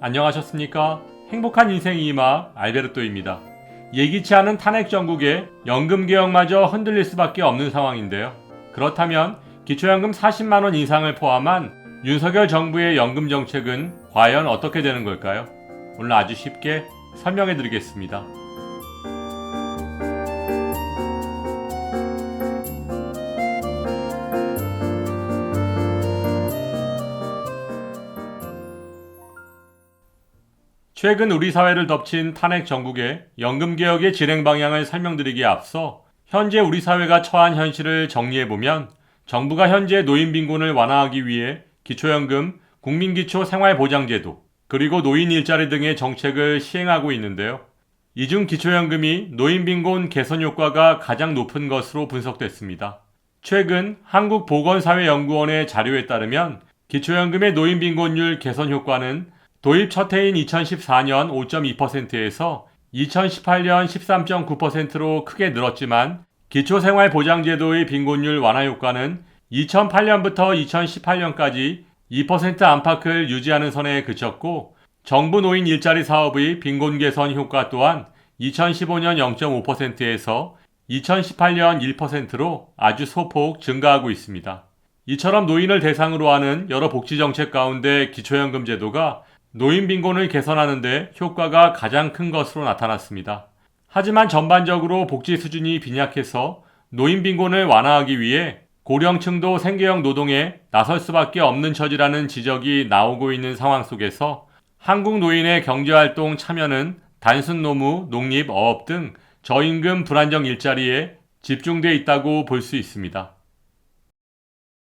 안녕하셨습니까? 행복한 인생 이마 알베르토입니다. 예기치 않은 탄핵 정국에 연금개혁마저 흔들릴 수밖에 없는 상황인데요. 그렇다면 기초연금 40만원 인상을 포함한 윤석열 정부의 연금 정책은 과연 어떻게 되는 걸까요? 오늘 아주 쉽게 설명해 드리겠습니다. 최근 우리 사회를 덮친 탄핵 정국의 연금개혁의 진행 방향을 설명드리기에 앞서 현재 우리 사회가 처한 현실을 정리해보면 정부가 현재 노인 빈곤을 완화하기 위해 기초연금, 국민기초 생활보장제도, 그리고 노인 일자리 등의 정책을 시행하고 있는데요. 이 중 기초연금이 노인 빈곤 개선 효과가 가장 높은 것으로 분석됐습니다. 최근 한국보건사회연구원의 자료에 따르면 기초연금의 노인 빈곤율 개선 효과는 도입 첫 해인 2014년 5.2%에서 2018년 13.9%로 크게 늘었지만 기초생활보장제도의 빈곤율 완화 효과는 2008년부터 2018년까지 2% 안팎을 유지하는 선에 그쳤고 정부 노인 일자리 사업의 빈곤 개선 효과 또한 2015년 0.5%에서 2018년 1%로 아주 소폭 증가하고 있습니다. 이처럼 노인을 대상으로 하는 여러 복지정책 가운데 기초연금 제도가 노인 빈곤을 개선하는 데 효과가 가장 큰 것으로 나타났습니다. 하지만 전반적으로 복지 수준이 빈약해서 노인 빈곤을 완화하기 위해 고령층도 생계형 노동에 나설 수밖에 없는 처지라는 지적이 나오고 있는 상황 속에서 한국 노인의 경제활동 참여는 단순 노무, 농립, 어업 등 저임금 불안정 일자리에 집중돼 있다고 볼 수 있습니다.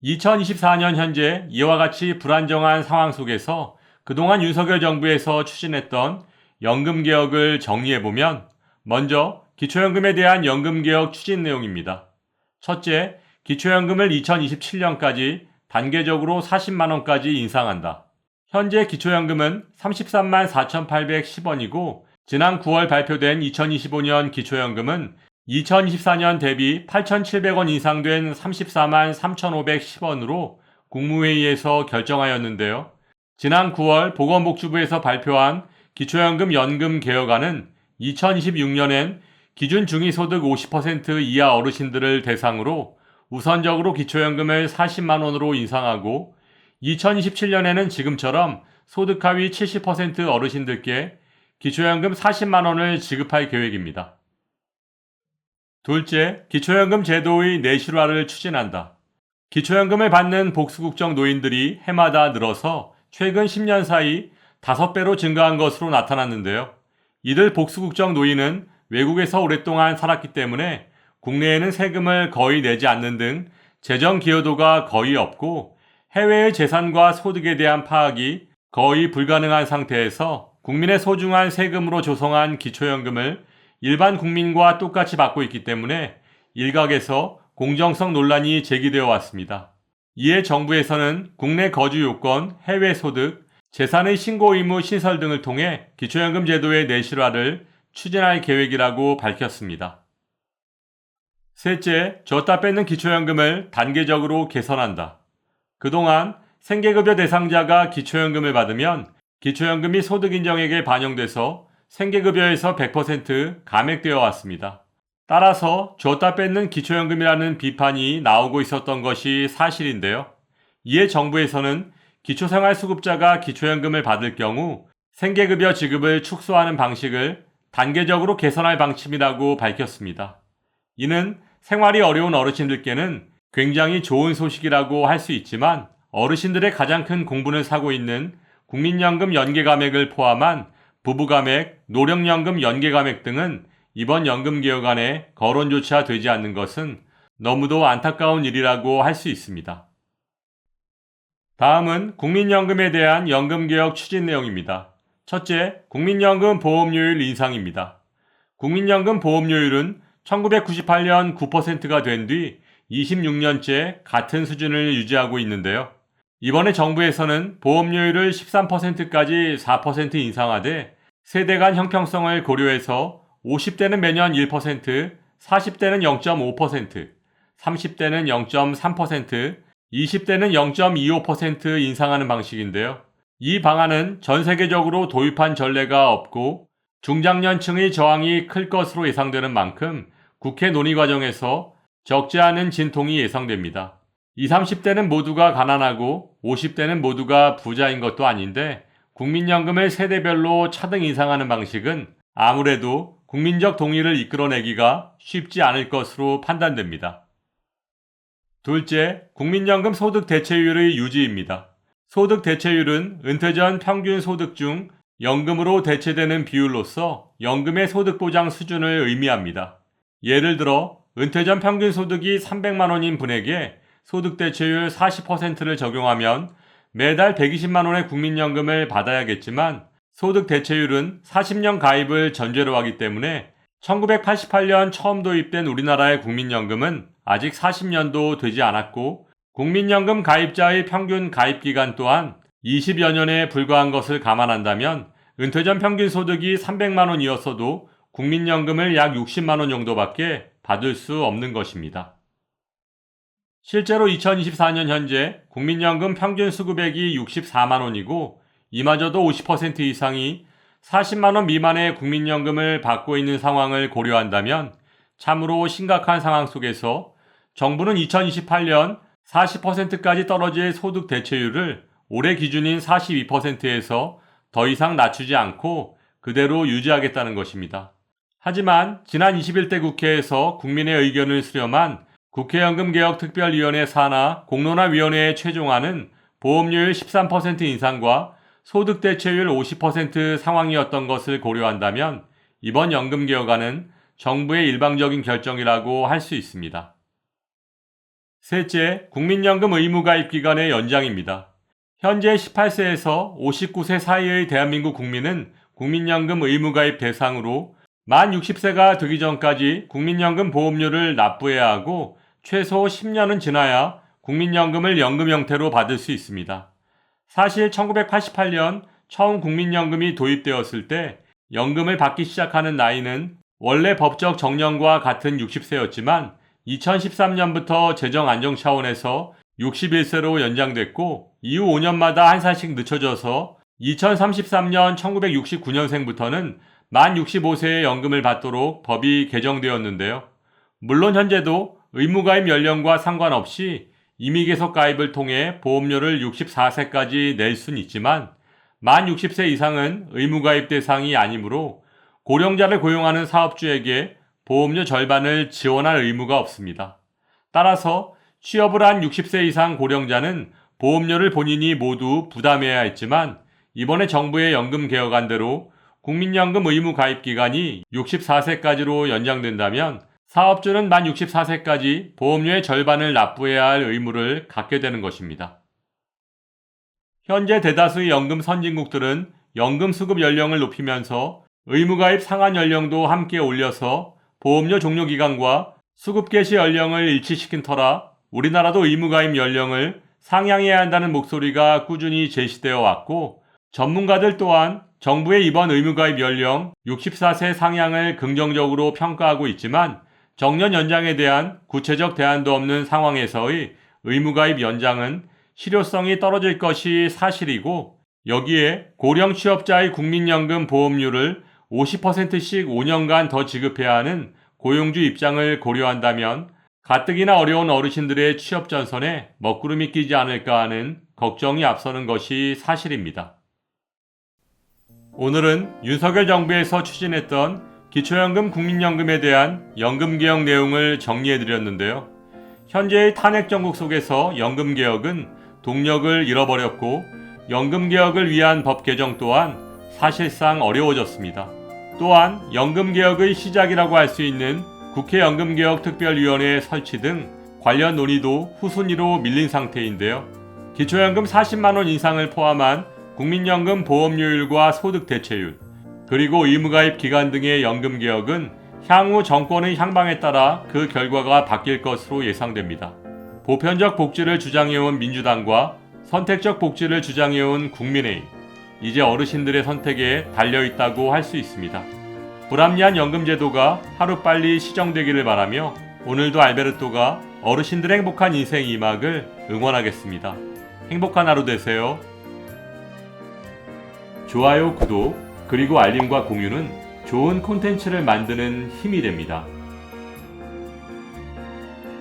2024년 현재 이와 같이 불안정한 상황 속에서 그동안 윤석열 정부에서 추진했던 연금개혁을 정리해보면 먼저 기초연금에 대한 연금개혁 추진 내용입니다. 첫째, 기초연금을 2027년까지 단계적으로 40만원까지 인상한다. 현재 기초연금은 33만 4,810원이고 지난 9월 발표된 2025년 기초연금은 2024년 대비 8,700원 인상된 34만 3,510원으로 국무회의에서 결정하였는데요. 지난 9월 보건복지부에서 발표한 기초연금 연금 개혁안은 2026년엔 기준 중위소득 50% 이하 어르신들을 대상으로 우선적으로 기초연금을 40만원으로 인상하고 2027년에는 지금처럼 소득 하위 70% 어르신들께 기초연금 40만원을 지급할 계획입니다. 둘째, 기초연금 제도의 내실화를 추진한다. 기초연금을 받는 복수국적 노인들이 해마다 늘어서 최근 10년 사이 5배로 증가한 것으로 나타났는데요. 이들 복수국적 노인은 외국에서 오랫동안 살았기 때문에 국내에는 세금을 거의 내지 않는 등 재정 기여도가 거의 없고 해외의 재산과 소득에 대한 파악이 거의 불가능한 상태에서 국민의 소중한 세금으로 조성한 기초연금을 일반 국민과 똑같이 받고 있기 때문에 일각에서 공정성 논란이 제기되어 왔습니다. 이에 정부에서는 국내 거주 요건, 해외 소득, 재산의 신고 의무 신설 등을 통해 기초연금 제도의 내실화를 추진할 계획이라고 밝혔습니다. 셋째, 줬다 뺏는 기초연금을 단계적으로 개선한다. 그동안 생계급여 대상자가 기초연금을 받으면 기초연금이 소득인정액에 반영돼서 생계급여에서 100% 감액되어 왔습니다. 따라서 줬다 뺏는 기초연금이라는 비판이 나오고 있었던 것이 사실인데요. 이에 정부에서는 기초생활수급자가 기초연금을 받을 경우 생계급여 지급을 축소하는 방식을 단계적으로 개선할 방침이라고 밝혔습니다. 이는 생활이 어려운 어르신들께는 굉장히 좋은 소식이라고 할 수 있지만 어르신들의 가장 큰 공분을 사고 있는 국민연금 연계감액을 포함한 부부감액, 노령연금 연계감액 등은 이번 연금개혁안에 거론조차 되지 않는 것은 너무도 안타까운 일이라고 할 수 있습니다. 다음은 국민연금에 대한 연금개혁 추진 내용입니다. 첫째, 국민연금 보험료율 인상입니다. 국민연금 보험료율은 1998년 9%가 된 뒤 26년째 같은 수준을 유지하고 있는데요. 이번에 정부에서는 보험료율을 13%까지 4% 인상하되 세대 간 형평성을 고려해서 50대는 매년 1%, 40대는 0.5%, 30대는 0.3%, 20대는 0.25% 인상하는 방식인데요. 이 방안은 전 세계적으로 도입한 전례가 없고 중장년층의 저항이 클 것으로 예상되는 만큼 국회 논의 과정에서 적지 않은 진통이 예상됩니다. 20, 30대는 모두가 가난하고 50대는 모두가 부자인 것도 아닌데 국민연금을 세대별로 차등 인상하는 방식은 아무래도 국민적 동의를 이끌어내기가 쉽지 않을 것으로 판단됩니다. 둘째, 국민연금 소득 대체율의 유지입니다. 소득 대체율은 은퇴 전 평균 소득 중 연금으로 대체되는 비율로서 연금의 소득 보장 수준을 의미합니다. 예를 들어 은퇴 전 평균 소득이 300만 원인 분에게 소득 대체율 40%를 적용하면 매달 120만 원의 국민연금을 받아야겠지만 소득 대체율은 40년 가입을 전제로 하기 때문에 1988년 처음 도입된 우리나라의 국민연금은 아직 40년도 되지 않았고 국민연금 가입자의 평균 가입 기간 또한 20여 년에 불과한 것을 감안한다면 은퇴 전 평균 소득이 300만 원이었어도 국민연금을 약 60만 원 정도밖에 받을 수 없는 것입니다. 실제로 2024년 현재 국민연금 평균 수급액이 64만 원이고 이마저도 50% 이상이 40만 원 미만의 국민연금을 받고 있는 상황을 고려한다면 참으로 심각한 상황 속에서 정부는 2028년 40%까지 떨어질 소득 대체율을 올해 기준인 42%에서 더 이상 낮추지 않고 그대로 유지하겠다는 것입니다. 하지만 지난 21대 국회에서 국민의 의견을 수렴한 국회연금개혁특별위원회 산하 공론화위원회의 최종안은 보험료율 13% 인상과 소득 대체율 50% 상황이었던 것을 고려한다면 이번 연금개혁안은 정부의 일방적인 결정이라고 할 수 있습니다. 셋째, 국민연금 의무가입 기간의 연장입니다. 현재 18세에서 59세 사이의 대한민국 국민은 국민연금 의무가입 대상으로 만 60세가 되기 전까지 국민연금 보험료를 납부해야 하고 최소 10년은 지나야 국민연금을 연금 형태로 받을 수 있습니다. 사실 1988년 처음 국민연금이 도입되었을 때 연금을 받기 시작하는 나이는 원래 법적 정년과 같은 60세였지만 2013년부터 재정 안정 차원에서 61세로 연장됐고 이후 5년마다 한 살씩 늦춰져서 2033년 1969년생부터는 만 65세의 연금을 받도록 법이 개정되었는데요. 물론 현재도 의무가입 연령과 상관없이 임의계속 가입을 통해 보험료를 64세까지 낼 수는 있지만 만 60세 이상은 의무가입 대상이 아니므로 고령자를 고용하는 사업주에게 보험료 절반을 지원할 의무가 없습니다. 따라서 취업을 한 60세 이상 고령자는 보험료를 본인이 모두 부담해야 했지만 이번에 정부의 연금 개혁안대로 국민연금 의무 가입 기간이 64세까지로 연장된다면 사업주는 만 64세까지 보험료의 절반을 납부해야 할 의무를 갖게 되는 것입니다. 현재 대다수의 연금 선진국들은 연금 수급 연령을 높이면서 의무가입 상한 연령도 함께 올려서 보험료 종료 기간과 수급 개시 연령을 일치시킨 터라 우리나라도 의무가입 연령을 상향해야 한다는 목소리가 꾸준히 제시되어 왔고 전문가들 또한 정부의 이번 의무가입 연령 64세 상향을 긍정적으로 평가하고 있지만 정년 연장에 대한 구체적 대안도 없는 상황에서의 의무가입 연장은 실효성이 떨어질 것이 사실이고 여기에 고령 취업자의 국민연금 보험료를 50%씩 5년간 더 지급해야 하는 고용주 입장을 고려한다면 가뜩이나 어려운 어르신들의 취업 전선에 먹구름이 끼지 않을까 하는 걱정이 앞서는 것이 사실입니다. 오늘은 윤석열 정부에서 추진했던 기초연금 국민연금에 대한 연금개혁 내용을 정리해드렸는데요. 현재의 탄핵 정국 속에서 연금개혁은 동력을 잃어버렸고 연금개혁을 위한 법 개정 또한 사실상 어려워졌습니다. 또한 연금개혁의 시작이라고 할 수 있는 국회 연금개혁특별위원회 설치 등 관련 논의도 후순위로 밀린 상태인데요. 기초연금 40만원 인상을 포함한 국민연금 보험료율과 소득 대체율, 그리고 의무가입 기간 등의 연금개혁은 향후 정권의 향방에 따라 그 결과가 바뀔 것으로 예상됩니다. 보편적 복지를 주장해온 민주당과 선택적 복지를 주장해온 국민의힘, 이제 어르신들의 선택에 달려있다고 할 수 있습니다. 불합리한 연금제도가 하루빨리 시정되기를 바라며 오늘도 알베르토가 어르신들의 행복한 인생 2막을 응원하겠습니다. 행복한 하루 되세요. 좋아요, 구독, 그리고 알림과 공유는 좋은 콘텐츠를 만드는 힘이 됩니다.